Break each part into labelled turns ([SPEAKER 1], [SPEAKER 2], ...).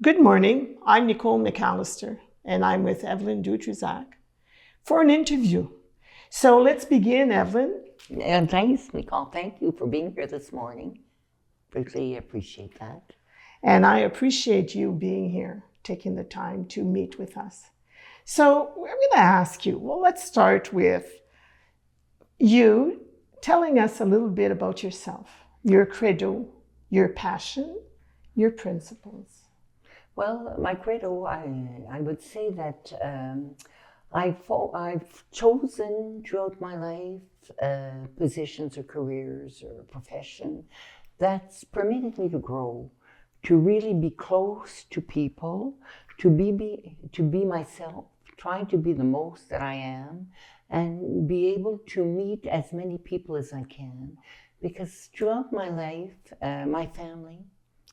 [SPEAKER 1] Good morning. I'm Nicole McAllister, and I'm with Evelyn for an interview. So let's begin, Evelyn.
[SPEAKER 2] And thanks, Nicole. Thank you for being here this morning. Really appreciate that.
[SPEAKER 1] And I appreciate you being here, taking the time to meet with us. So I'm going to ask you, let's start with you telling us a little bit about yourself, your credo, your passion, your principles.
[SPEAKER 2] Well, my credo, I would say that I've chosen throughout my life positions or careers or profession that's permitted me to grow, to really be close to people, to be myself, trying to be the most that I am, and be able to meet as many people as I can. Because throughout my life, my family,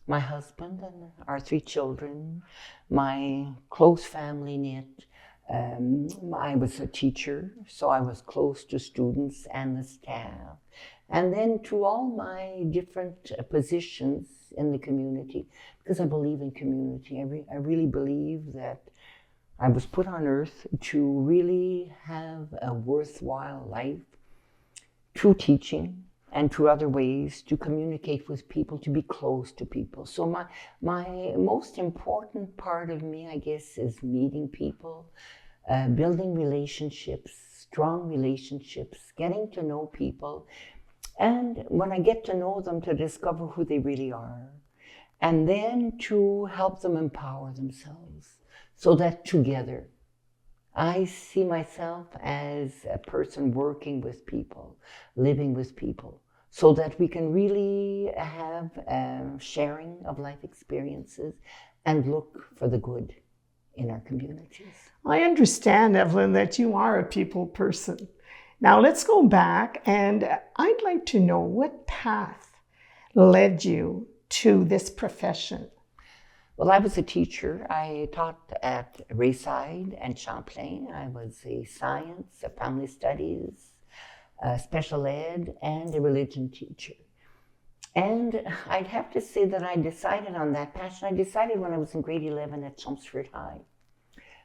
[SPEAKER 2] my husband and our 3 children, my close family knit. I was a teacher, so I was close to students and the staff. And then through all my different positions in the community, because I believe in community, I really believe that I was put on earth to really have a worthwhile life through teaching, and through other ways to communicate with people, to be close to people. So my most important part of me, I guess, is meeting people, building relationships, strong relationships, getting to know people, and when I get to know them, to discover who they really are, and then to help them empower themselves, so that together, I see myself as a person working with people, living with people, so that we can really have sharing of life experiences and look for the good in our communities.
[SPEAKER 1] I understand, Evelyn, that you are a people person. Now let's go back, and I'd like to know what path led you to this profession.
[SPEAKER 2] Well, I was a teacher. I taught at Rayside and Champlain. I was a science, a family studies, a special ed, and a religion teacher. And I'd have to say that I decided on that passion. I decided when I was in grade 11 at Chelmsford High.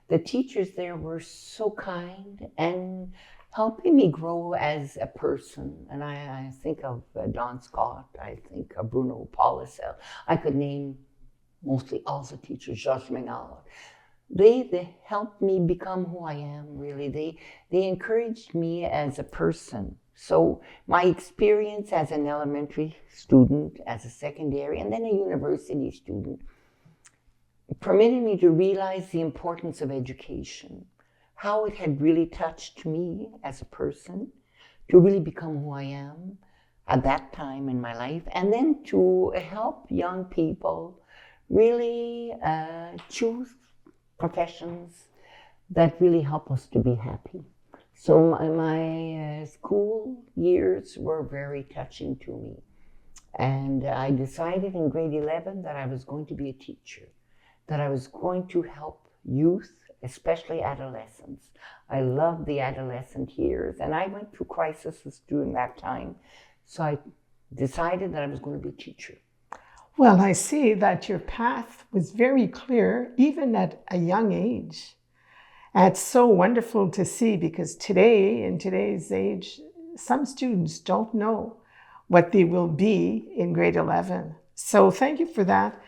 [SPEAKER 2] The teachers there were so kind and helping me grow as a person. And I think of Don Scott. I think of Bruno Paulicel. I could name mostly all the teachers, Georges Menard. They helped me become who I am, really. They encouraged me as a person. So my experience as an elementary student, as a secondary, and then a university student, permitted me to realize the importance of education, how it had really touched me as a person to really become who I am at that time in my life, and then to help young people really choose professions that really help us to be happy. So my school years were very touching to me. And I decided in grade 11 that I was going to be a teacher, that I was going to help youth, especially adolescents. I loved the adolescent years, and I went through crises during that time. So I decided that I was going to be a teacher.
[SPEAKER 1] Well, I see that your path was very clear, even at a young age. And it's so wonderful to see, because today, in today's age, some students don't know what they will be in grade 11. So thank you for that.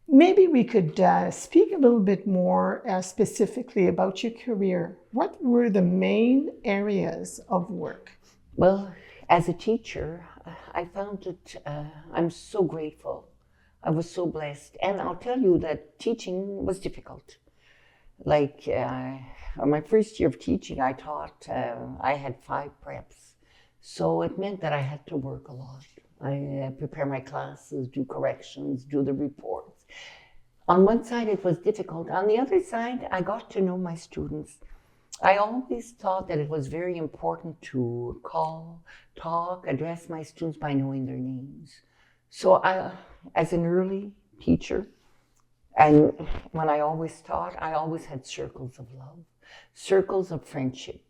[SPEAKER 1] Maybe we could speak a little bit more specifically about your career. What were the main areas of work?
[SPEAKER 2] Well, as a teacher, I found that I'm so grateful. I was so blessed. And I'll tell you that teaching was difficult. Like my first year of teaching, I taught, I had 5 preps. So it meant that I had to work a lot. I prepare my classes, do corrections, do the reports. On one side, it was difficult. On the other side, I got to know my students. I always thought that it was very important to call, talk, address my students by knowing their names. So I, as an early teacher, and when I always taught, I always had circles of love, circles of friendship.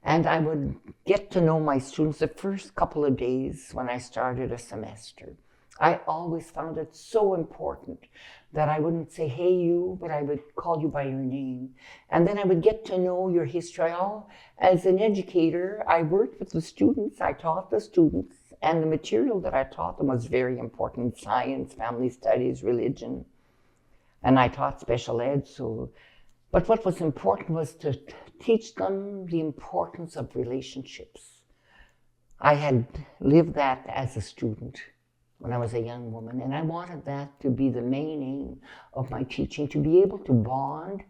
[SPEAKER 2] And I would get to know my students the first couple of days when I started a semester. I always found it so important that I wouldn't say, hey, you, but I would call you by your name. And then I would get to know your history. As an educator, I worked with the students, I taught the students, and the material that I taught them was very important: science, family studies, religion. And I taught special ed, but what was important was to teach them the importance of relationships. I had lived that as a student when I was a young woman, and I wanted that to be the main aim of my teaching, to be able to bond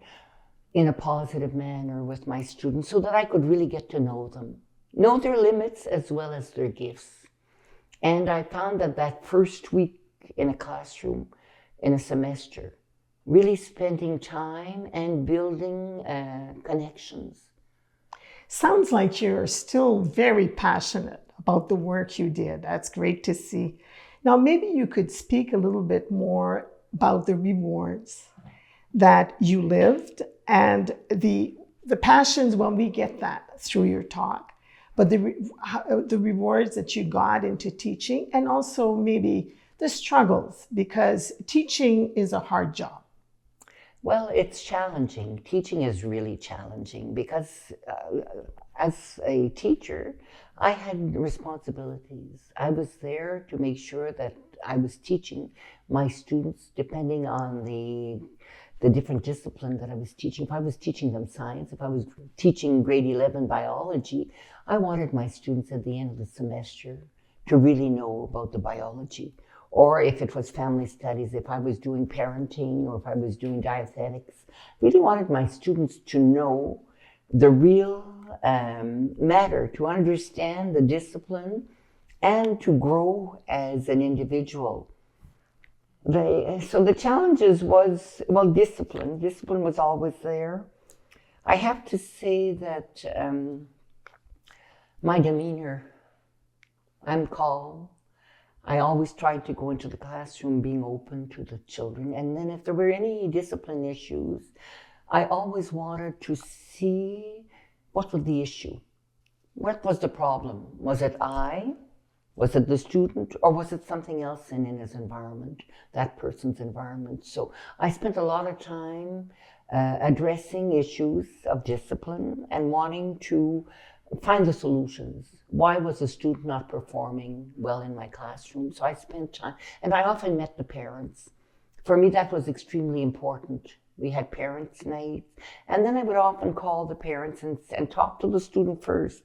[SPEAKER 2] in a positive manner with my students so that I could really get to know them, know their limits as well as their gifts. And I found that first week in a classroom, in a semester, really spending time and building connections.
[SPEAKER 1] Sounds like you're still very passionate about the work you did. That's great to see. Now, maybe you could speak a little bit more about the rewards that you lived and the passions. When we get that through your talk, but the rewards that you got into teaching, and also maybe the struggles, because teaching is a hard job.
[SPEAKER 2] Well, it's challenging. Teaching is really challenging because as a teacher, I had responsibilities. I was there to make sure that I was teaching my students, depending on the different discipline that I was teaching. If I was teaching them science, if I was teaching grade 11 biology, I wanted my students at the end of the semester to really know about the biology. Or if it was family studies, if I was doing parenting, or if I was doing dietetics, really wanted my students to know the real matter, to understand the discipline and to grow as an individual. So the challenges was, well, discipline. Discipline was always there. I have to say that my demeanor, I'm calm. I always tried to go into the classroom being open to the children. And then if there were any discipline issues, I always wanted to see what was the issue. What was the problem? Was it I? Was it the student? Or was it something else in his environment, that person's environment? So I spent a lot of time addressing issues of discipline and wanting to find the solutions. Why was the student not performing well in my classroom? So I spent time, and I often met the parents. For me, that was extremely important. We had parents' nights, and then I would often call the parents and talk to the student first.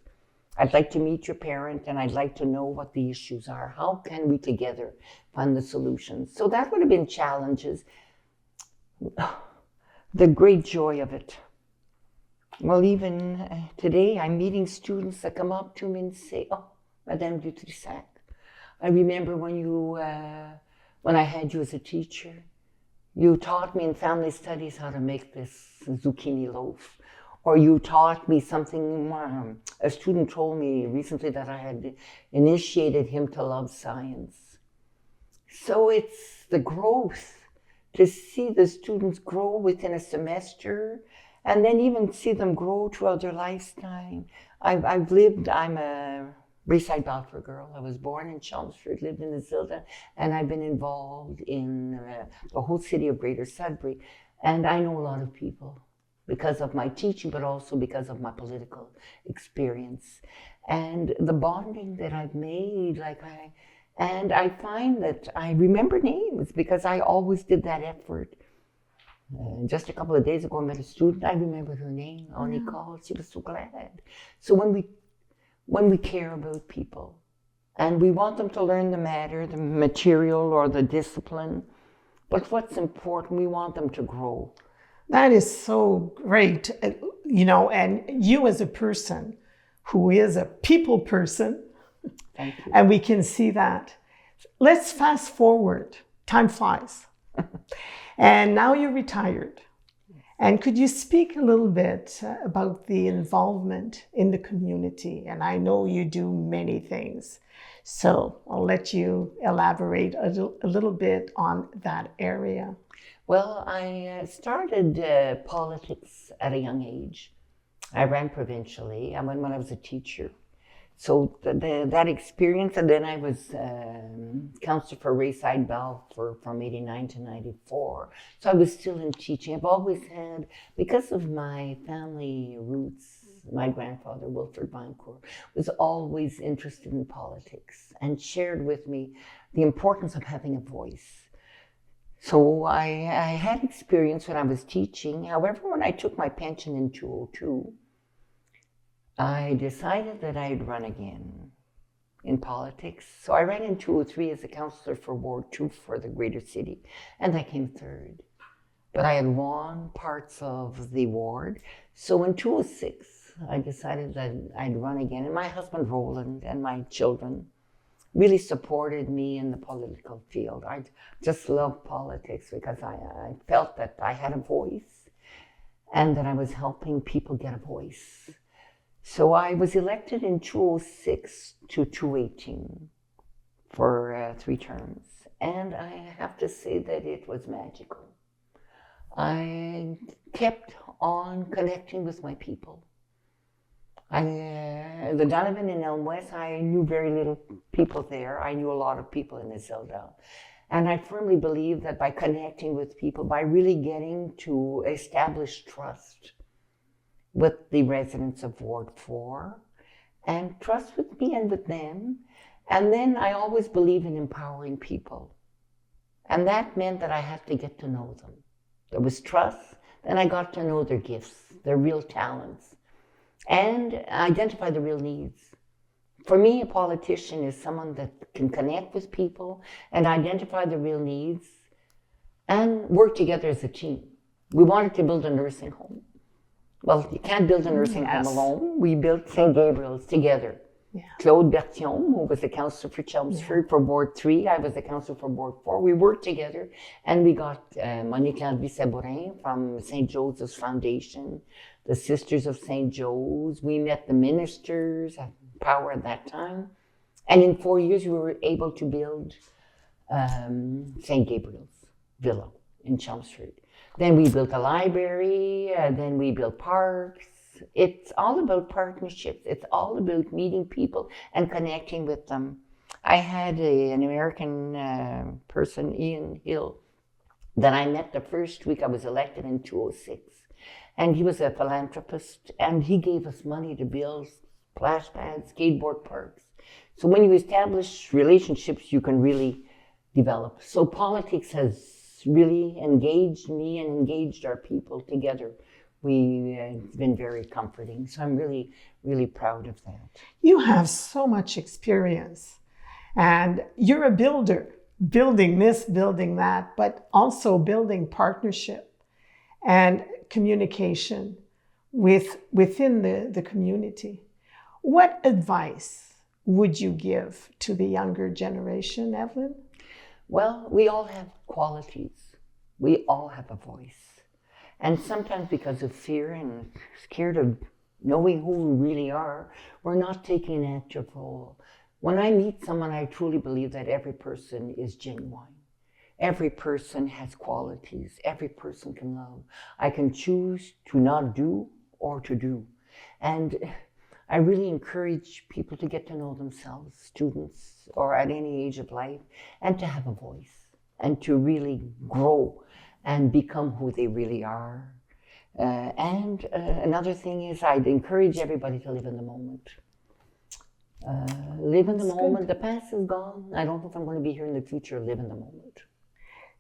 [SPEAKER 2] I'd like to meet your parent, and I'd like to know what the issues are. How can we together find the solutions? So that would have been challenges. The great joy of it. Well, even today, I'm meeting students that come up to me and say, "Oh, Madame Dutrissac, I remember when I had you as a teacher, you taught me in family studies how to make this zucchini loaf. Or you taught me something." A student told me recently that I had initiated him to love science. So it's the growth, to see the students grow within a semester, and then even see them grow throughout their lifetime. I'm a Rayside-Balfour girl. I was born in Chelmsford, lived in Isilda, and I've been involved in the whole city of Greater Sudbury. And I know a lot of people because of my teaching, but also because of my political experience. And the bonding that I've made, and I find that I remember names because I always did that effort. Just a couple of days ago, I met a student. I remembered her name, Annie called. She was so glad. So when we care about people and we want them to learn the matter, the material or the discipline, but what's important, we want them to grow.
[SPEAKER 1] That is so great, and you as a person who is a people person,
[SPEAKER 2] Thank you.
[SPEAKER 1] And we can see that. Let's fast forward. Time flies. And now you're retired. And could you speak a little bit about the involvement in the community? And I know you do many things. So I'll let you elaborate a little bit on that area.
[SPEAKER 2] Well, I started politics at a young age. I ran provincially when I was a teacher. So that experience, and then I was counselor for Rayside-Balfour from 89 to 94. So I was still in teaching. I've always had, because of my family roots, my grandfather, Wilfred Bancourt, was always interested in politics and shared with me the importance of having a voice. So I had experience when I was teaching. However, when I took my pension in 2002, I decided that I'd run again in politics. So I ran in 2003 as a councillor for Ward 2 for the greater city, and I came third. But I had won parts of the ward. So in 2006, I decided that I'd run again. And my husband, Roland, and my children really supported me in the political field. I just loved politics because I felt that I had a voice and that I was helping people get a voice. So I was elected in 2006 to 2018 for 3 terms. And I have to say that it was magical. I kept on connecting with my people. The Donovan in Elm West, I knew very little people there. I knew a lot of people in Isilda. And I firmly believe that by connecting with people, by really getting to establish trust with the residents of Ward 4, and trust with me and with them. And then I always believe in empowering people. And that meant that I had to get to know them. There was trust, then I got to know their gifts, their real talents, and identify the real needs. For me, a politician is someone that can connect with people and identify the real needs and work together as a team. We wanted to build a nursing home. Well, you can't build a nursing home alone. We built St. Gabriel's together. Yeah. Claude Bertillon, who was the councillor for Chelmsford for Ward 3, I was the councillor for Ward 4. We worked together, and we got Monique Landry-Sabourin from St. Joseph's Foundation, the Sisters of St. Joe's. We met the ministers at power at that time. And in 4 years, we were able to build St. Gabriel's Villa in Chelmsford. Then we built a library, then we built parks. It's all about partnerships. It's all about meeting people and connecting with them. I had an American person, Ian Hill, that I met the first week I was elected in 2006. And he was a philanthropist, and he gave us money to build splash pads, skateboard parks. So when you establish relationships, you can really develop. So politics has really engaged me and engaged our people together. It's been very comforting. So I'm really, really proud of that.
[SPEAKER 1] You have so much experience, and you're a builder, building this, building that, but also building partnership and communication within the community. What advice would you give to the younger generation, Evelyn?
[SPEAKER 2] Well, we all have qualities. We all have a voice. And sometimes because of fear and scared of knowing who we really are, we're not taking an active role. When I meet someone, I truly believe that every person is genuine. Every person has qualities. Every person can love. I can choose to not do or to do. And I really encourage people to get to know themselves, students or at any age of life, and to have a voice and to really grow and become who they really are. Another thing is I'd encourage everybody to live in the moment. Live in the moment. The past is gone. I don't know if I'm going to be here in the future. Live in the moment.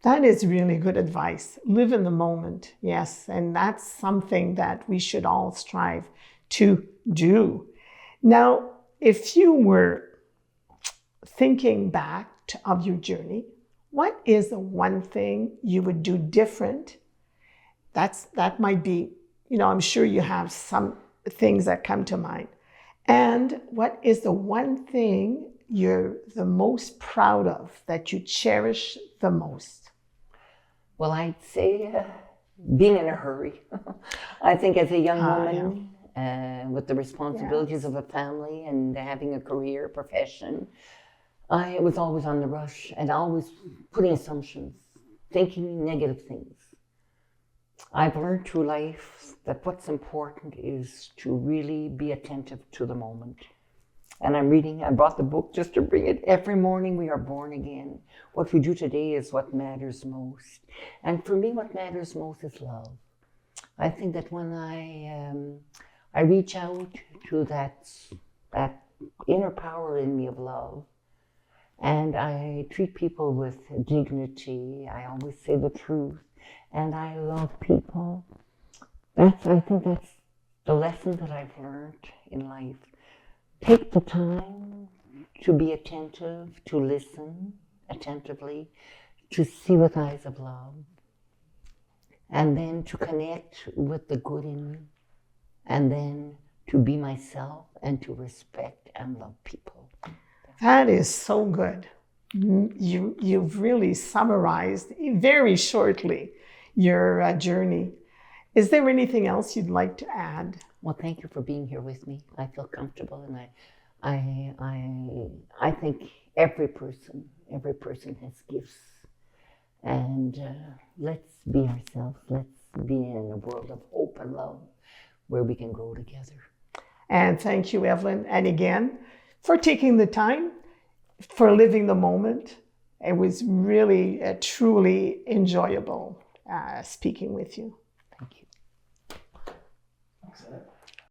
[SPEAKER 1] That is really good advice. Live in the moment, yes. And that's something that we should all strive to do. Now, if you were thinking back of your journey, what is the one thing you would do different? That might be, I'm sure you have some things that come to mind. And what is the one thing you're the most proud of, that you cherish the most?
[SPEAKER 2] Well, I'd say being in a hurry. I think as a young woman, with the responsibilities of a family and having a career, profession, I was always on the rush and always putting assumptions, thinking negative things. I've learned through life that what's important is to really be attentive to the moment And I brought the book just to bring it. Every morning we are born again. What we do today is what matters most. And for me, what matters most is love. I think that when I reach out to that inner power in me of love, and I treat people with dignity, I always say the truth, and I love people, I think that's the lesson that I've learned in life. Take the time to be attentive, to listen attentively, to see with eyes of love, and then to connect with the good in me, and then to be myself and to respect and love people.
[SPEAKER 1] That is so good. You've really summarized very shortly your journey. Is there anything else you'd like to add?
[SPEAKER 2] Well, thank you for being here with me. I feel comfortable, and I think every person has gifts, and let's be ourselves. Let's be in a world of hope and love where we can grow together.
[SPEAKER 1] And thank you, Evelyn, and again, for taking the time, for living the moment. It was really, truly enjoyable speaking with you.
[SPEAKER 2] Thank you.
[SPEAKER 3] Excellent.